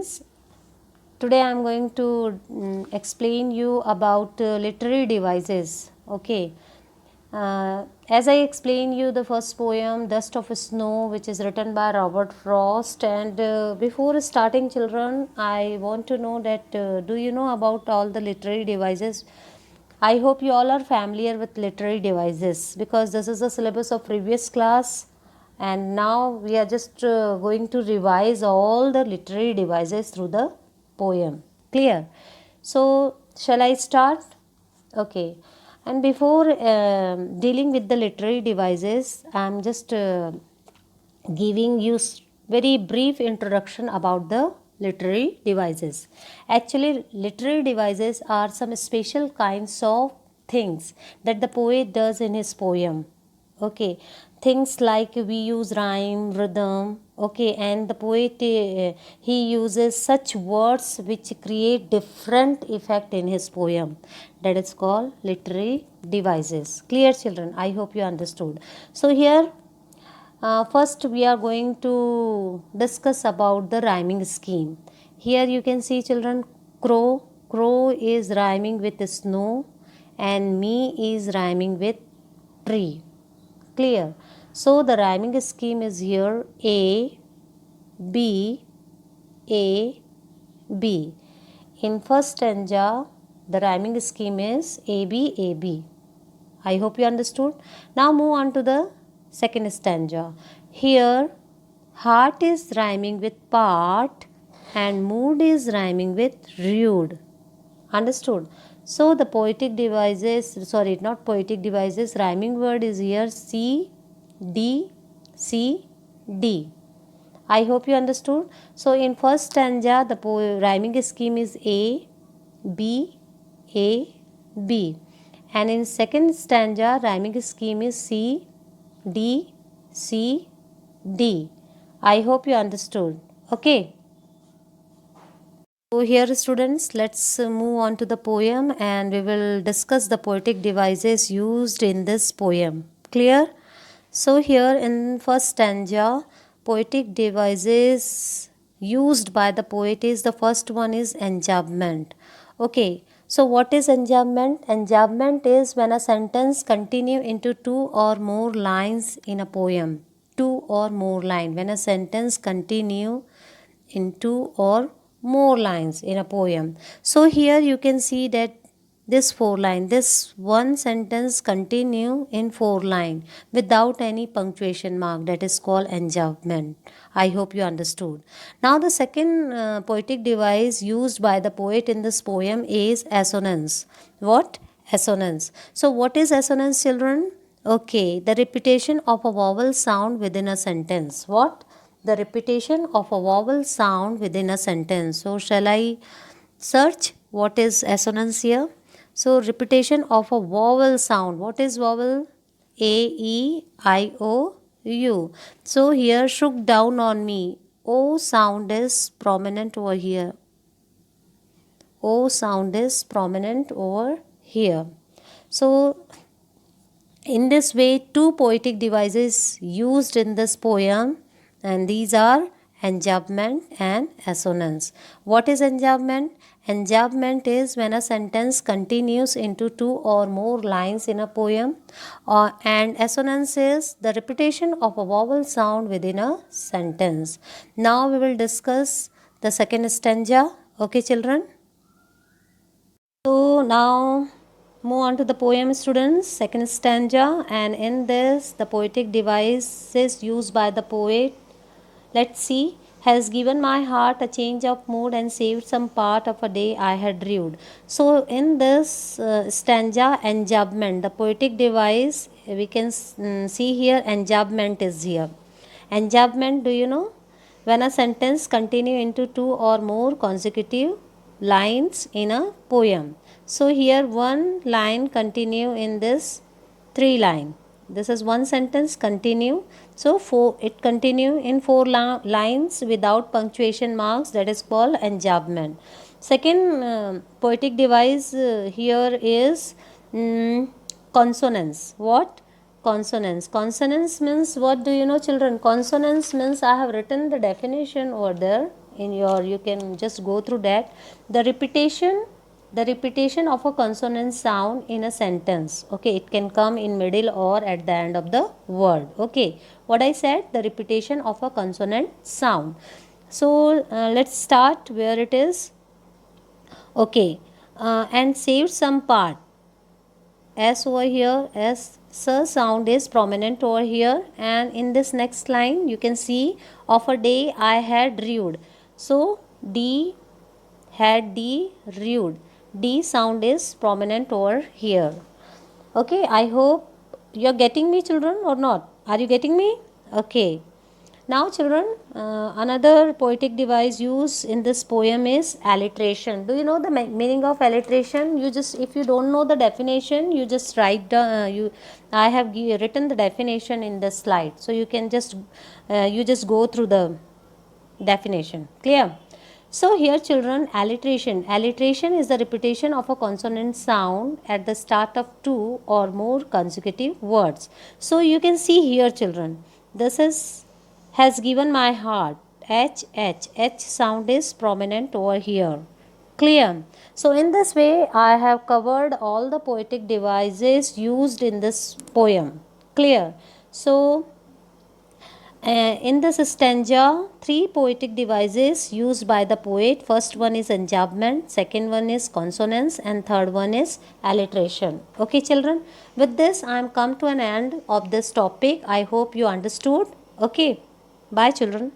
students, today I am going to explain you about literary devices. Okay, as I explained you the first poem, Dust of Snow, which is written by Robert Frost. And before starting, children, I want to know that do you know about all the literary devices? I hope you all are familiar with literary devices because this is the syllabus of previous class, and now we are just going to revise all the literary devices through the poem. Clear? So, shall I start? Okay. And before dealing with the literary devices, I am just giving you very brief introduction about the literary devices. Actually, literary devices are some special kinds of things that the poet does in his poem. Okay, things like we use rhyme, rhythm. Okay, and the poet he uses such words which create different effect in his poem. That is called literary devices. Clear, children? I hope you understood. So here first we are going to discuss about the rhyming scheme. Here you can see, children, crow. Crow is rhyming with snow and me is rhyming with tree. Clear? So the rhyming scheme is here A, B, A, B. In first stanza, the rhyming scheme is A, B, A, B. I hope you understood. Now move on to the second stanza. Here, heart is rhyming with part and mood is rhyming with rude. Understood? So the poetic devices, sorry, not poetic devices, rhyming word is here C, D, C, D. I hope you understood. So in first stanza, the rhyming scheme is A, B, A, B. And in second stanza, rhyming scheme is C, D, C, D. I hope you understood. Okay. So here, students, let's move on to the poem and we will discuss the poetic devices used in this poem. Clear? So here in first stanza, poetic devices used by the poet is, the first one is enjambment. Okay, so what is enjambment? Enjambment is when a sentence continue into two or more lines in a poem. Two or more line. When a sentence continue in two or more lines in a poem. So here you can see that this four line, this one sentence continue in four line without any punctuation mark, that is called enjambment. I hope you understood. Now the second poetic device used by the poet in this poem is assonance. What? Assonance. So what is assonance, children? Okay, the repetition of a vowel sound within a sentence. What? The repetition of a vowel sound within a sentence. So shall I search what is assonance here? So repetition of a vowel sound. What is vowel? A, E, I, O, U. So here shook down on me. O sound is prominent over here. O sound is prominent over here. So in this way, two poetic devices used in this poem, and these are enjambment and assonance. What is enjambment? Enjambment is when a sentence continues into two or more lines in a poem, and assonance is the repetition of a vowel sound within a sentence. Now we will discuss the second stanza. Okay, children? So now move on to the poem, students, second stanza, and in this the poetic devices used by the poet, let's see, has given my heart a change of mood and saved some part of a day I had rued. So in this stanza, enjambment, the poetic device, we can see here enjambment is here. Enjambment, do you know? When a sentence continue into two or more consecutive lines in a poem. So here one line continue in this three line. This is one sentence continue. So it continue in four lines without punctuation marks, that is called enjambment. Second poetic device here is consonance. What? Consonance. Consonance means, what do you know, children? Consonance means, I have written the definition over there in your, you can just go through that. The repetition of a consonant sound in a sentence. Okay, it can come in middle or at the end of the word. Okay, what I said, the repetition of a consonant sound. So let's start where it is. Okay, and save some part. S over here, S sound is prominent over here, and in this next line you can see, of a day I had rude. So D had D rude. D sound is prominent over here. Okay, I hope you're getting me, children, or not. Are you getting me? Okay. Now, children, another poetic device used in this poem is alliteration. Do you know the meaning of alliteration? You just, if you don't know the definition, you just write down. I have written the definition in the slide, so you can just you just go through the definition. Clear? So here, children, alliteration. Alliteration is the repetition of a consonant sound at the start of two or more consecutive words. So you can see here, children, this is has given my heart. H sound is prominent over here. Clear? So in this way, I have covered all the poetic devices used in this poem. Clear? So in this stanza, three poetic devices used by the poet. First one is enjambment, second one is consonance, and third one is alliteration. Okay, children. With this, I am come to an end of this topic. I hope you understood. Okay. Bye, children.